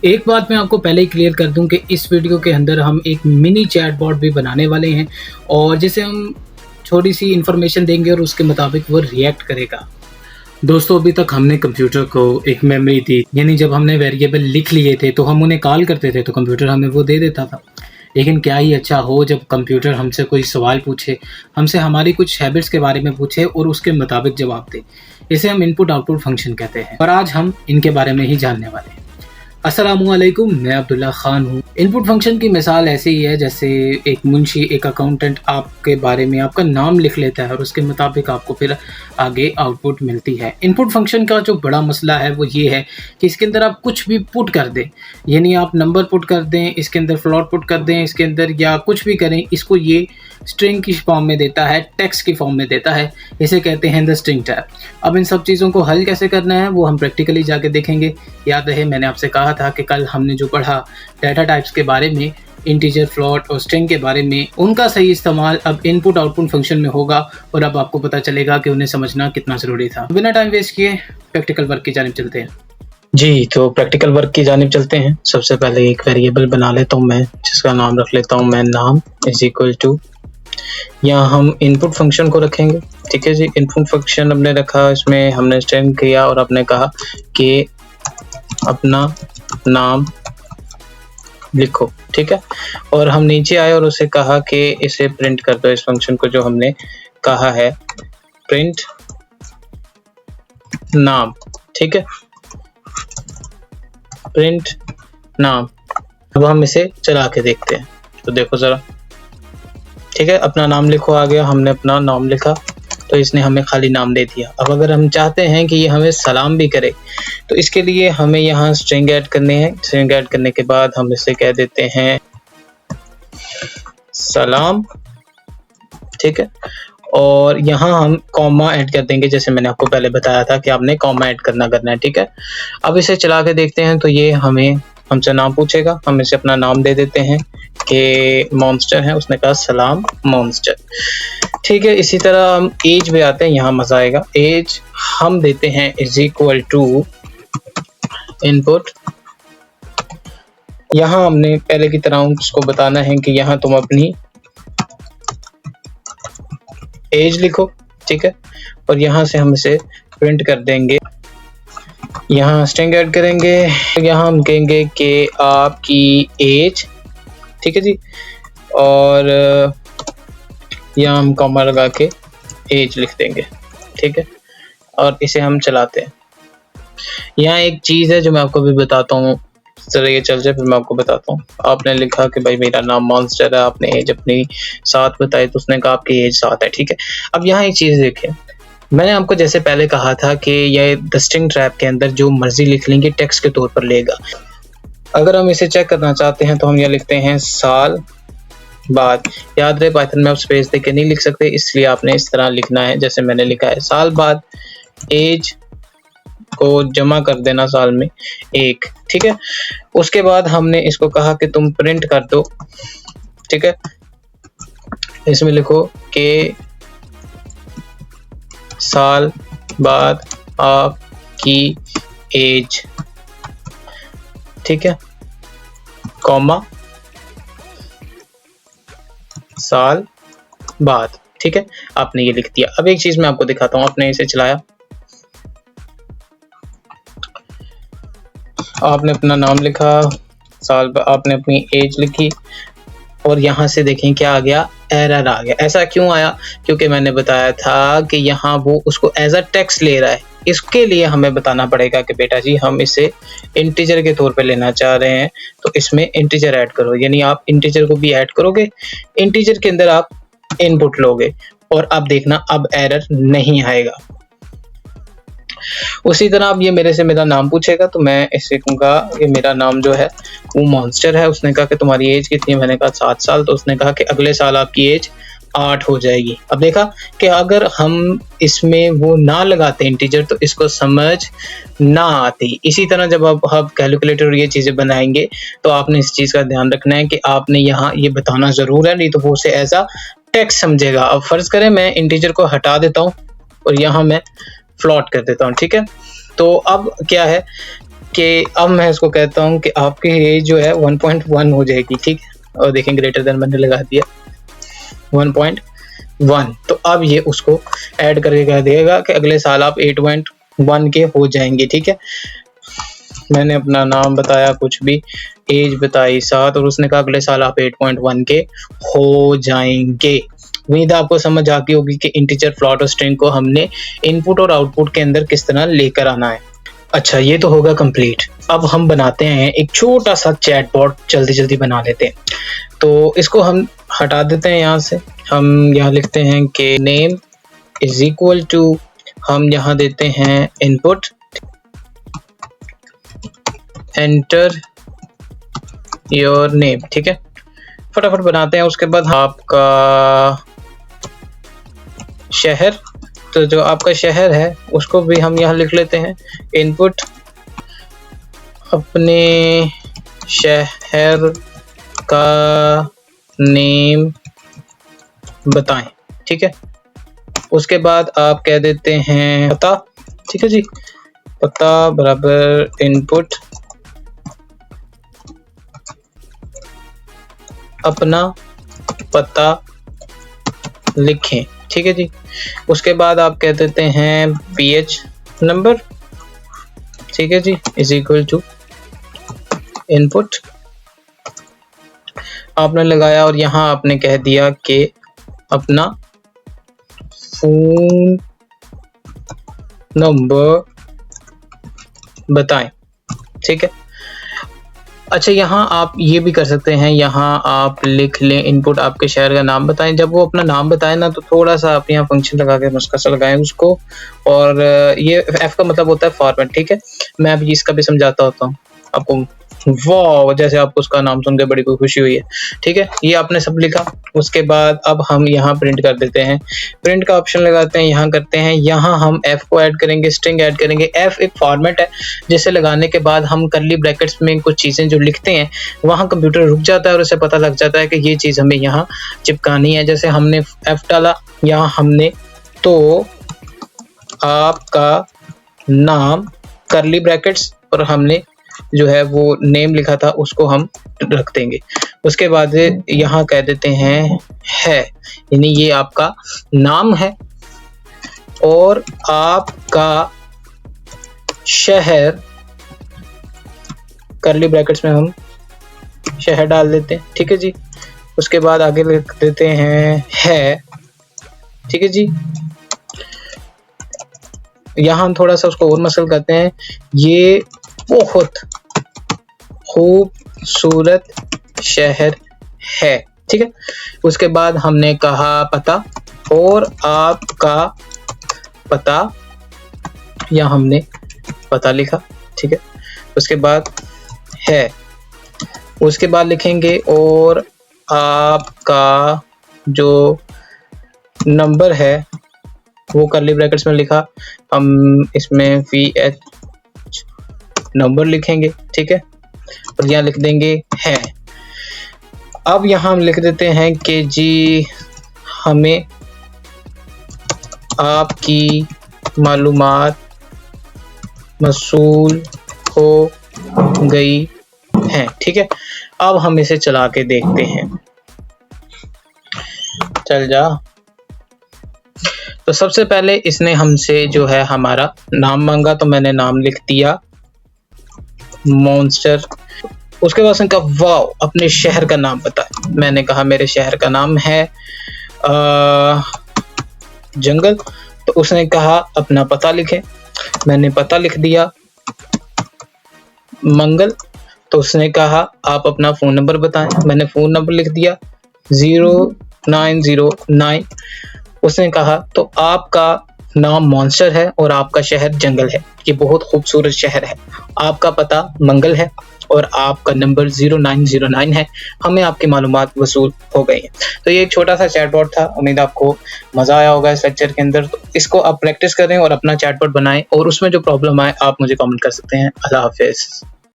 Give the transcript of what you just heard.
एक बात मैं आपको पहले ही क्लियर कर दूं कि इस वीडियो के अंदर हम एक मिनी चैटबॉट भी बनाने वाले हैं और जिसे हम छोटी सी इन्फॉर्मेशन देंगे और उसके मुताबिक वो रिएक्ट करेगा। दोस्तों, अभी तक हमने कंप्यूटर को एक मेमोरी दी, यानी जब हमने वेरिएबल लिख लिए थे तो हम उन्हें कॉल करते थे तो कंप्यूटर हमें वो दे देता था। लेकिन क्या ही अच्छा हो जब कंप्यूटर हमसे कोई सवाल पूछे, हमसे हमारी कुछ हैबिट्स के बारे में पूछे और उसके मुताबिक जवाब दे। इसे हम इनपुट आउटपुट फंक्शन कहते हैं और आज हम इनके बारे में ही जानने वाले हैं। अस्सलामुअलैकुम, मैं अब्दुल्ला खान हूँ। इनपुट फंक्शन की मिसाल ऐसे ही है जैसे एक मुंशी, एक अकाउंटेंट आपके बारे में आपका नाम लिख लेता है और उसके मुताबिक आपको फिर आगे आउटपुट मिलती है। इनपुट फंक्शन का जो बड़ा मसला है वो ये है कि इसके अंदर आप कुछ भी पुट कर दें, यानी आप नंबर पुट कर दें, इसके अंदर फ्लोट पुट कर दें, इसके अंदर या कुछ भी करें, इसको ये स्ट्रिंग की फॉर्म में देता है, टेक्स्ट की फॉर्म में देता है। इसे कहते हैं द स्ट्रिंग टैब। अब इन सब चीज़ों को हल कैसे करना है वो हम प्रैक्टिकली जाके देखेंगे। याद रहे मैंने आपसे कहा था कि कल हमने जो पढ़ा डाटा टाइप्स के बारे में, इंटीजर, फ्लोट और स्ट्रिंग के बारे में, उनका सही इस्तेमाल अब इनपुट आउटपुट फंक्शन में होगा और अब आपको पता चलेगा कि उन्हें समझना कितना ज़रूरी था। बिना टाइम वेस्ट किए प्रैक्टिकल वर्क की जानिब चलते हैं। जी, तो प्रैक्टिकल वर्क की जानिब चलते हैं। सबसे पहले एक वेरिएबल बना लेता हूँ मैं, जिसका नाम रख लेता हूँ मैं नाम इज इक्वल टू, यहाँ हम इनपुट फंक्शन को रखेंगे। ठीक है जी, इनपुट फंक्शन हमने रखा, इसमें हमने स्ट्रिंग किया और आपने कहा कि अपना नाम लिखो। ठीक है, और हम नीचे आए और उसे कहा कि इसे प्रिंट कर दो, इस फंक्शन को जो हमने कहा है प्रिंट नाम। ठीक है, प्रिंट नाम। अब हम इसे चला के देखते हैं, तो देखो जरा। ठीक है, अपना नाम लिखो आ गया, हमने अपना नाम लिखा तो इसने हमें खाली नाम दे दिया। अब अगर हम चाहते हैं कि ये हमें सलाम भी करे तो इसके लिए हमें यहाँ स्ट्रिंग ऐड करने हैं। स्ट्रिंग ऐड करने के बाद हम इसे कह देते हैं सलाम। ठीक है, और यहाँ हम कॉमा ऐड कर देंगे, जैसे मैंने आपको पहले बताया था कि आपने कॉमा ऐड करना है। ठीक है, अब इसे चला के देखते हैं तो ये हमसे नाम पूछेगा। हम इसे अपना नाम दे देते हैं कि मॉन्स्टर है, उसने कहा सलाम मॉन्स्टर। ठीक है, इसी तरह हम एज पे आते हैं, यहाँ मजा आएगा। एज हम देते हैं इज इक्वल टू इनपुट। यहाँ हमने पहले की तरह उसको बताना है कि यहाँ तुम अपनी एज लिखो। ठीक है, और यहाँ से हम इसे प्रिंट कर देंगे। यहाँ स्ट्रिंग ऐड करेंगे, यहाँ हम कहेंगे कि आपकी एज। ठीक है जी, और यहाँ हम कॉमा लगा के एज लिख देंगे। ठीक है, और इसे हम चलाते हैं। यहाँ एक चीज़ है जो मैं आपको भी बताता हूँ, जरा ये चल जाए फिर मैं आपको बताता हूँ। आपने लिखा कि भाई मेरा नाम मॉन्स्टर है, आपने एज अपनी 7 बताई तो उसने कहा आपकी एज 7 है। ठीक है, अब यहाँ एक चीज़ देखें, मैंने आपको जैसे पहले कहा था कि ये द स्ट्रिंग ट्रैप के अंदर जो मर्जी लिख लेंगे टेक्स्ट के तौर पर लेगा। अगर हम इसे चेक करना चाहते हैं तो हम ये लिखते हैं साल बाद। याद रहे पाइथन में आप स्पेस देके नहीं लिख सकते, इसलिए आपने इस तरह लिखना है जैसे मैंने लिखा है। साल बाद एज को जमा कर देना साल में 1। ठीक है, उसके बाद हमने इसको कहा कि तुम प्रिंट कर दो। ठीक है, इसमें लिखो कि साल बाद आपकी एज। ठीक है, कॉमा साल बाद। ठीक है, आपने ये लिख दिया। अब एक चीज मैं आपको दिखाता हूँ, आपने इसे चलाया, आपने अपना नाम लिखा, आपने अपनी एज लिखी और यहाँ से देखें क्या आ गया, एरर आ गया। ऐसा क्यों आया? क्योंकि मैंने बताया था कि यहाँ वो उसको एज अ टेक्स्ट ले रहा है। इसके लिए हमें बताना पड़ेगा कि बेटा जी हम इसे इंटीजर के तौर पे लेना चाह रहे हैं, तो इसमें इंटीजर ऐड करो। यानी आप इंटीजर को भी ऐड करोगे, इंटीजर के अंदर आप इनपुट लोगे और अब देखना अब एरर नहीं आएगा। उसी तरह अब ये मेरे से मेरा नाम पूछेगा तो मैं इसे कहूँगा कि मेरा नाम जो है वो मॉन्स्टर है। उसने कहा कि तुम्हारी एज कितनी है, मैंने कहा 7 साल, तो उसने कहा कि अगले साल आपकी एज 8 हो जाएगी। अब देखा कि अगर हम इसमें वो ना लगाते इंटीजर तो इसको समझ ना आती। इसी तरह जब आप कैलकुलेटर और ये चीज़ें बनाएंगे तो आपने इस चीज़ का ध्यान रखना है कि आपने यहाँ ये बताना ज़रूर है, नहीं तो वो उसे एज अ टेक्स्ट समझेगा। अब फर्ज करें मैं इंटीजर को हटा देता हूँ और यहाँ मैं फ्लॉट कर देता हूँ। ठीक है, तो अब क्या है, कि अब मैं इसको कहता हूँ कि आपकी एज जो है 1.1 हो जाएगी, ठीक है। और देखें ग्रेटर देन मैंने लगा दिया 1.1, तो अब ये उसको ऐड करके कह देगा कि अगले साल आप 8.1 के हो जाएंगे, ठीक है। मैंने अपना नाम बताया, कुछ भी, एज बताई 7, और उसने कहा अगले साल आप 8.1 के हो जाएंगे। उम्मीद है आपको समझ आती होगी कि इंटीजर, फ्लोट और स्ट्रिंग को हमने इनपुट और आउटपुट के अंदर किस तरह लेकर आना है। अच्छा, ये तो होगा कंप्लीट। अब हम बनाते हैं एक छोटा सा चैटबॉट, जल्दी जल्दी बना लेते हैं। तो इसको हम हटा देते हैं यहाँ से। हम यहाँ लिखते हैं कि नेम इज इक्वल टू, हम यहाँ देते हैं इनपुट, एंटर योर नेम, ठीक है। फटाफट बनाते हैं। उसके बाद आपका शहर, तो जो आपका शहर है उसको भी हम यहाँ लिख लेते हैं, इनपुट अपने शहर का नेम बताएं, ठीक है। उसके बाद आप कह देते हैं पता, ठीक है जी, पता बराबर इनपुट अपना पता लिखें, ठीक है जी। उसके बाद आप कह देते हैं PH नंबर, ठीक है जी, इज इक्वल टू इनपुट आपने लगाया, और यहाँ आपने कह दिया कि अपना फोन नंबर बताएं, ठीक है। अच्छा, यहाँ आप ये भी कर सकते हैं, यहाँ आप लिख लें इनपुट आपके शहर का नाम बताएं। जब वो अपना नाम बताए ना, तो थोड़ा सा आप यहाँ फंक्शन लगा के नुस्खा सा लगाएं उसको, और ये F का मतलब होता है फॉर्मेट, ठीक है। मैं अभी इसका भी समझाता होता हूँ आपको। वाह, जैसे आपको उसका नाम सुन के बड़ी कोई खुशी हुई है, ठीक है। ये आपने सब लिखा। उसके बाद अब हम यहाँ प्रिंट कर देते हैं, प्रिंट का ऑप्शन लगाते हैं, यहाँ करते हैं, यहाँ हम F को ऐड करेंगे, स्ट्रिंग ऐड करेंगे। F एक फॉर्मेट है जिसे लगाने के बाद हम कर्ली ब्रैकेट्स में कुछ चीज़ें जो लिखते हैं, वहाँ कंप्यूटर रुक जाता है और उसे पता लग जाता है कि ये चीज़ हमें यहाँ चिपकानी है। जैसे हमने F डाला, यहाँ हमने तो आपका नाम कर्ली ब्रैकेट्स, और हमने जो है वो नेम लिखा था उसको हम रख देंगे। उसके बाद यहाँ कह देते हैं है, यानी ये आपका नाम है, और आपका शहर, कर्ली ब्रैकेट्स में हम शहर डाल देते हैं, ठीक है जी। उसके बाद आगे लिख देते हैं है, ठीक है जी। यहाँ हम थोड़ा सा उसको और मसल करते हैं, ये बहुत खूबसूरत शहर है, ठीक है। उसके बाद हमने कहा पता, और आपका पता, या हमने पता लिखा, ठीक है। उसके बाद है, उसके बाद लिखेंगे और आपका जो नंबर है वो कर्ली ब्रैकेट्स में लिखा, हम इसमें VH नंबर लिखेंगे, ठीक है, और यहाँ लिख देंगे है। अब यहाँ हम लिख देते हैं कि जी हमें आपकी मालूमात मौसूल हो गई है, ठीक है। अब हम इसे चला के देखते हैं, चल जा। तो सबसे पहले इसने हमसे जो है हमारा नाम मांगा, तो मैंने नाम लिख दिया मॉन्स्टर। उसके बाद उसने कहा वाओ, अपने शहर का नाम बता। मैंने कहा मेरे शहर का नाम है जंगल। तो उसने कहा अपना पता लिखे, मैंने पता लिख दिया मंगल। तो उसने कहा आप अपना फ़ोन नंबर बताएं, मैंने फ़ोन नंबर लिख दिया 0909। उसने कहा तो आपका नाम मॉन्स्टर है और आपका शहर जंगल है, ये बहुत खूबसूरत शहर है। आपका पता मंगल है और आपका नंबर 0909 है। हमें आपकी मालूमात वसूल हो गई है। तो ये एक छोटा सा चैटबॉट था। उम्मीद आपको मज़ा आया होगा इस लेक्चर के अंदर। तो इसको आप प्रैक्टिस करें और अपना चैटबॉट बनाएं, और उसमें जो प्रॉब्लम आए आप मुझे कमेंट कर सकते हैं। अल्लाह हाफिज़।